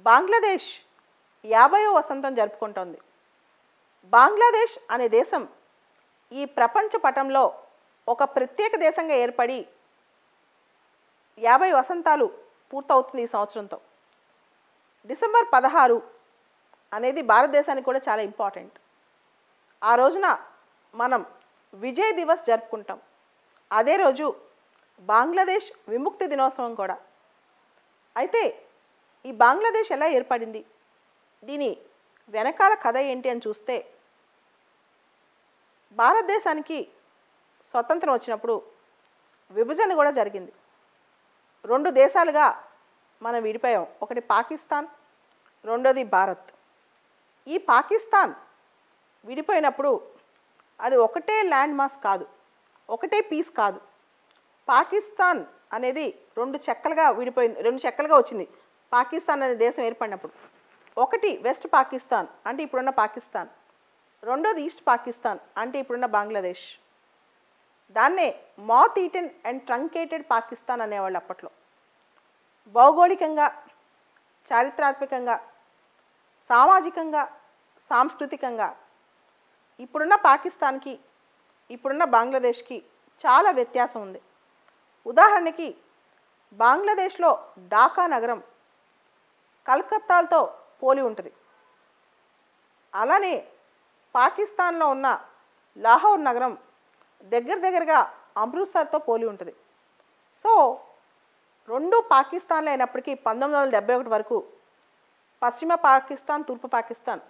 బంగ్లాదేశ్ 50వ వసంతం జరుపుకుంటోంది. బంగ్లాదేశ్ అనే దేశం ఈ ప్రపంచ పటంలో ఒక ప్రత్యేక దేశంగా ఏర్పడి 50 వసంతాలు పూర్తవుతుంది ఈ సంవత్సరంతో. డిసెంబర్ 16 అనేది భారతదేశానికి కూడా చాలా ఇంపార్టెంట్. ఆ రోజున మనం విజయ్ దివస్ జరుపుకుంటాం. అదే రోజు బంగ్లాదేశ్ విముక్తి దినోత్సవం కూడా. అయితే ఈ బంగ్లాదేశ్ ఎలా ఏర్పడింది, దీని వెనకాల కథ ఏంటి అని చూస్తే, భారతదేశానికి స్వతంత్రం వచ్చినప్పుడు విభజన కూడా జరిగింది. 2 దేశాలుగా మనం విడిపోయాం. ఒకటి పాకిస్తాన్, రెండోది భారత్. ఈ పాకిస్తాన్ విడిపోయినప్పుడు అది ఒకటే ల్యాండ్ మాస్ కాదు, ఒకటే పీస్ కాదు. పాకిస్తాన్ అనేది 2 చెక్కలుగా విడిపోయింది, 2 చెక్కలుగా వచ్చింది పాకిస్తాన్ అనే దేశం ఏర్పడినప్పుడు. ఒకటి వెస్ట్ పాకిస్తాన్ అంటే ఇప్పుడున్న పాకిస్తాన్, రెండోది ఈస్ట్ పాకిస్తాన్ అంటే ఇప్పుడున్న బంగ్లాదేశ్. దాన్నే మాత్ ఈటెన్ అండ్ ట్రంకేటెడ్ పాకిస్తాన్ అనేవాళ్ళు అప్పట్లో. భౌగోళికంగా, చారిత్రాత్మకంగా, సామాజికంగా, సాంస్కృతికంగా ఇప్పుడున్న పాకిస్తాన్కి ఇప్పుడున్న బంగ్లాదేశ్కి చాలా వ్యత్యాసం ఉంది. ఉదాహరణకి బంగ్లాదేశ్లో ఢాకా నగరం కలకత్తాతో పోలి ఉంటుంది. అలానే పాకిస్తాన్లో ఉన్న లాహోర్ నగరం దగ్గరగా అమృత్సర్తో పోలి ఉంటుంది. సో 2 పాకిస్తాన్లు అయినప్పటికీ 1971 వరకు పశ్చిమ పాకిస్తాన్, తూర్పు పాకిస్తాన్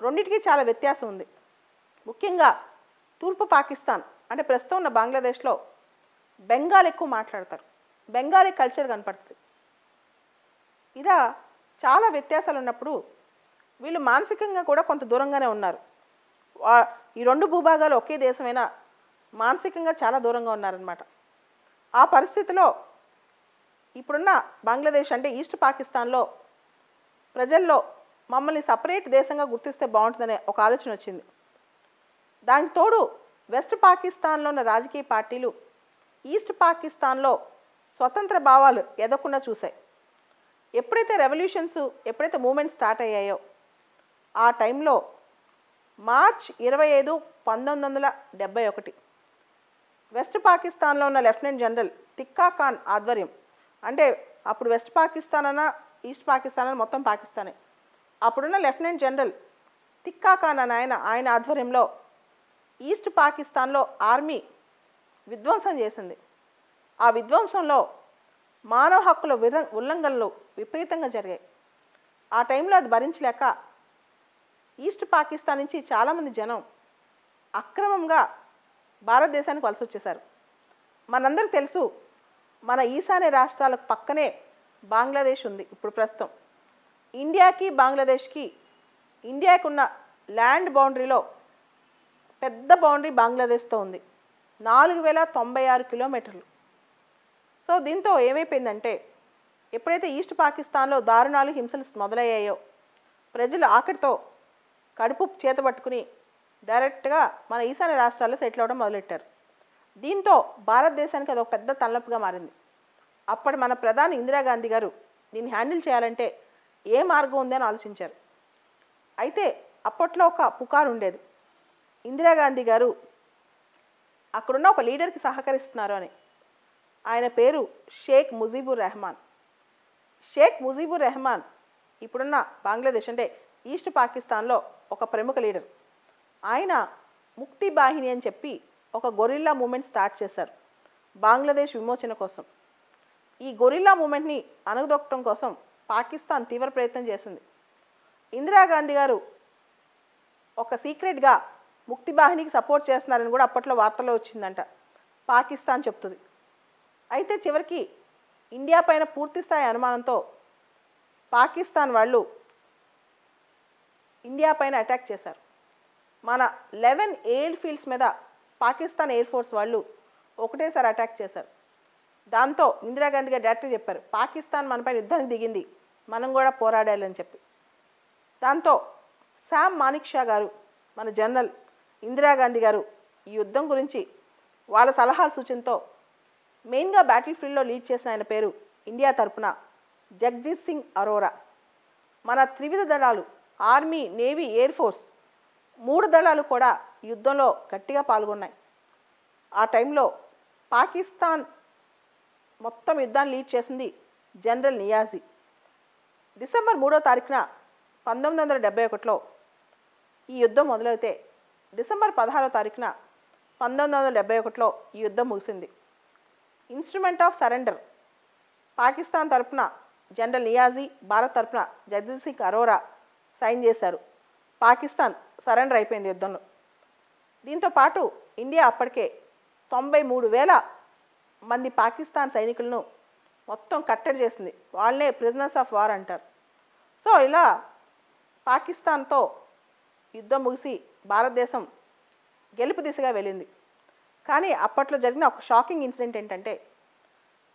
రెండింటికి చాలా వ్యత్యాసం ఉంది. ముఖ్యంగా తూర్పు పాకిస్తాన్ అంటే ప్రస్తుతం ఉన్న బంగ్లాదేశ్లో బెంగాల్ ఎక్కువ మాట్లాడతారు, బెంగాలీ కల్చర్ కనపడుతుంది. ఇలా చాలా వ్యత్యాసాలు ఉన్నప్పుడు వీళ్ళు మానసికంగా కూడా కొంత దూరంగానే ఉన్నారు. ఈ 2 భూభాగాలు ఒకే దేశమైనా మానసికంగా చాలా దూరంగా ఉన్నారనమాట. ఆ పరిస్థితిలో ఇప్పుడున్న బంగ్లాదేశ్ అంటే ఈస్ట్ పాకిస్తాన్లో ప్రజల్లో మమ్మల్ని సపరేట్ దేశంగా గుర్తిస్తే బాగుంటుందనే ఒక ఆలోచన వచ్చింది. దానికి తోడు వెస్ట్ పాకిస్తాన్లో ఉన్న రాజకీయ పార్టీలు ఈస్ట్ పాకిస్తాన్లో స్వతంత్ర భావాలు ఎదగకుండా చూశాయి. ఎప్పుడైతే రెవల్యూషన్స్, ఎప్పుడైతే మూమెంట్స్ స్టార్ట్ అయ్యాయో ఆ టైంలో మార్చ్ 25, 1971 వెస్ట్ పాకిస్తాన్లో ఉన్న లెఫ్టినెంట్ జనరల్ తిక్కా ఖాన్ ఆధ్వర్యం, అంటే అప్పుడు వెస్ట్ పాకిస్తాన్ అన్న ఈస్ట్ పాకిస్తాన్ అన్న మొత్తం పాకిస్తానే, అప్పుడున్న లెఫ్టినెంట్ జనరల్ తిక్కా ఖాన్ అని ఆయన ఆధ్వర్యంలో ఈస్ట్ పాకిస్తాన్లో ఆర్మీ విధ్వంసం చేసింది. ఆ విధ్వంసంలో మానవ హక్కుల ఉల్లంఘనలు విపరీతంగా జరిగాయి. ఆ టైంలో అది భరించలేక ఈస్ట్ పాకిస్తాన్ నుంచి చాలామంది జనం అక్రమంగా భారతదేశానికి వలస వచ్చేశారు. మనందరికీ తెలుసు, మన ఈశాన్య రాష్ట్రాలకు పక్కనే బంగ్లాదేశ్ ఉంది. ఇప్పుడు ప్రస్తుతం ఇండియాకి బంగ్లాదేశ్కి, ఇండియాకు ఉన్న ల్యాండ్ బౌండరీలో పెద్ద బౌండరీ బంగ్లాదేశ్తో ఉంది, 4096 కిలోమీటర్లు. సో దీంతో ఏమైపోయిందంటే, ఎప్పుడైతే ఈస్ట్ పాకిస్తాన్లో దారుణాలు, హింసలు మొదలయ్యాయో ప్రజలు ఆకటితో కడుపు చేతబట్టుకుని డైరెక్ట్గా మన ఈశాన్య రాష్ట్రాల్లో సెటిల్ అవ్వడం మొదలెట్టారు. దీంతో భారతదేశానికి అదొక పెద్ద తలనొప్పిగా మారింది. అప్పటి మన ప్రధాని ఇందిరాగాంధీ గారు దీన్ని హ్యాండిల్ చేయాలంటే ఏ మార్గం ఉంది అని ఆలోచించారు. అయితే అప్పట్లో ఒక పుకారు ఉండేది, ఇందిరాగాంధీ గారు అక్కడున్న ఒక లీడర్కి సహకరిస్తున్నారు అని. ఆయన పేరు షేక్ ముజీబుర్ రెహమాన్. షేక్ ముజీబుర్ రెహమాన్ ఇప్పుడున్న బంగ్లాదేశ్ అంటే ఈస్ట్ పాకిస్తాన్లో ఒక ప్రముఖ లీడర్. ఆయన ముక్తి బాహిని అని చెప్పి ఒక గొరిల్లా మూమెంట్ స్టార్ట్ చేశారు బంగ్లాదేశ్ విమోచన కోసం. ఈ గొరిల్లా మూమెంట్ని అణగదొక్కడం కోసం పాకిస్తాన్ తీవ్ర ప్రయత్నం చేసింది. ఇందిరాగాంధీ గారు ఒక సీక్రెట్గా ముక్తి బాహినికి సపోర్ట్ చేస్తున్నారని కూడా అప్పట్లో వార్తల్లో వచ్చిందంట, పాకిస్తాన్ చెప్తుంది. అయితే చివరికి ఇండియా పైన పూర్తిస్థాయి అనుమానంతో పాకిస్తాన్ వాళ్ళు ఇండియా పైన అటాక్ చేశారు. మన 11 ఎయిర్ ఫీల్డ్స్ మీద పాకిస్తాన్ ఎయిర్ ఫోర్స్ వాళ్ళు ఒకటేసారి అటాక్ చేశారు. దాంతో ఇందిరాగాంధీ గారు డైరెక్ట్గా చెప్పారు, పాకిస్తాన్ మనపైన యుద్ధానికి దిగింది, మనం కూడా పోరాడాలని చెప్పి. దాంతో శామ్ మానిక్ షా గారు, మన జనరల్ ఇందిరాగాంధీ గారు ఈ యుద్ధం గురించి వాళ్ళ సలహాల సూచనతో మెయిన్గా బ్యాటిల్ ఫీల్డ్లో లీడ్ చేసిన ఆయన పేరు ఇండియా తరపున జగ్జీత్ సింగ్ అరోరా. మన త్రివిధ దళాలు ఆర్మీ, నేవీ, ఎయిర్ ఫోర్స్ 3 దళాలు కూడా యుద్ధంలో గట్టిగా పాల్గొన్నాయి. ఆ టైంలో పాకిస్తాన్ మొత్తం యుద్ధాన్ని లీడ్ చేసింది జనరల్ నియాజీ. డిసెంబర్ 3వ తారీఖున 1971లో ఈ యుద్ధం మొదలైతే డిసెంబర్ 16వ తారీఖున 1971లో ఈ యుద్ధం ముగిసింది. ఇన్స్ట్రుమెంట్ ఆఫ్ సరెండర్ పాకిస్తాన్ తరపున జనరల్ నియాజీ, భారత్ తరపున జగదీప్ సింగ్ అరోరా సైన్ చేశారు. పాకిస్తాన్ సరెండర్ అయిపోయింది యుద్ధంలో. దీంతో పాటు ఇండియా అప్పటికే 93,000 మంది పాకిస్తాన్ సైనికులను మొత్తం కట్టడి చేసింది. వాళ్ళనే ప్రిజనర్స్ ఆఫ్ వార్ అంటారు. సో ఇలా పాకిస్తాన్తో యుద్ధం ముగిసి భారతదేశం గెలుపు దిశగా వెళ్ళింది. కానీ అప్పట్లో జరిగిన ఒక షాకింగ్ ఇన్సిడెంట్ ఏంటంటే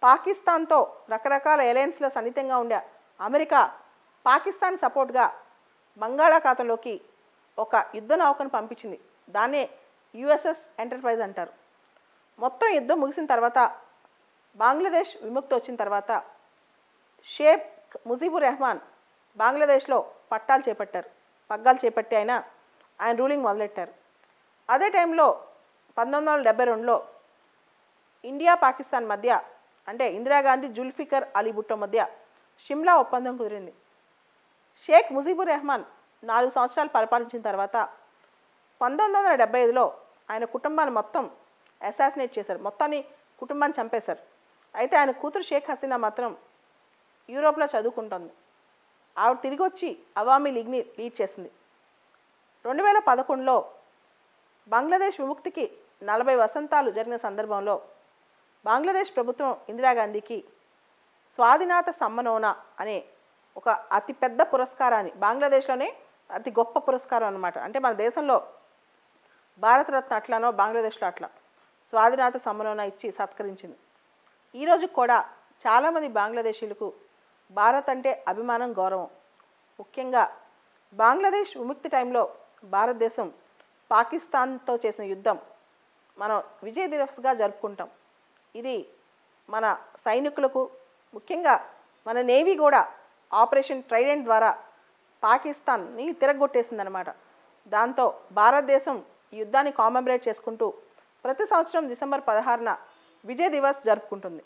పాకిస్తాన్తో రకరకాల అలయన్స్లో సన్నిహితంగా ఉండే అమెరికా పాకిస్తాన్ సపోర్ట్గా బంగాళాఖాతంలోకి ఒక యుద్ధ నౌకను పంపించింది. దాన్నే యుఎస్ఎస్ ఎంటర్ప్రైజ్ అంటారు. మొత్తం యుద్ధం ముగిసిన తర్వాత బంగ్లాదేశ్ విముక్తి వచ్చిన తర్వాత షేక్ ముజీబుర్ రెహమాన్ బంగ్లాదేశ్లో పగ్గాలు చేపట్టి ఆయన రూలింగ్ మొదలెట్టారు. అదే టైంలో 1972లో ఇండియా పాకిస్తాన్ మధ్య అంటే ఇందిరాగాంధీ, జుల్ఫికర్ అలీ భుట్టో మధ్య షిమ్లా ఒప్పందం కుదిరింది. షేక్ ముజీబుర్ రెహమాన్ 4 సంవత్సరాలు పరిపాలించిన తర్వాత 1975లో ఆయన కుటుంబాన్ని మొత్తం అసాసినేట్ చేశారు. మొత్తాన్ని కుటుంబాన్ని చంపేశారు. అయితే ఆయన కూతురు షేక్ హసీనా మాత్రం యూరోప్లో చదువుకుంటుంది. ఆవిడ తిరిగి వచ్చి అవామీ లీగ్ని లీడ్ చేసింది. 2011లో బంగ్లాదేశ్ విముక్తికి 40 వసంతాలు జరిగిన సందర్భంలో బంగ్లాదేశ్ ప్రభుత్వం ఇందిరాగాంధీకి స్వాధీనత సమ్మనోనా అనే ఒక అతిపెద్ద పురస్కారాన్ని, బంగ్లాదేశ్లోనే అతి గొప్ప పురస్కారం అన్నమాట. అంటే మన దేశంలో భారతరత్న అట్లానో బంగ్లాదేశ్లో అట్లా స్వాధీనత సమ్మనోనా ఇచ్చి సత్కరించింది. ఈరోజు కూడా చాలామంది బంగ్లాదేశీలకు భారత్ అంటే అభిమానం, గౌరవం. ముఖ్యంగా బంగ్లాదేశ్ విముక్తి టైంలో భారతదేశం పాకిస్తాన్తో చేసిన యుద్ధం మనం విజయ్ దివస్గా జరుపుకుంటాం. ఇది మన సైనికులకు, ముఖ్యంగా మన నేవీ కూడా ఆపరేషన్ ట్రైడెంట్ ద్వారా పాకిస్తాన్ని తిరగొట్టేసిందనమాట. దాంతో భారతదేశం ఈ యుద్ధాన్ని కామెమరేట్ చేసుకుంటూ ప్రతి సంవత్సరం డిసెంబర్ 16న విజయ్ దివస్ జరుపుకుంటుంది.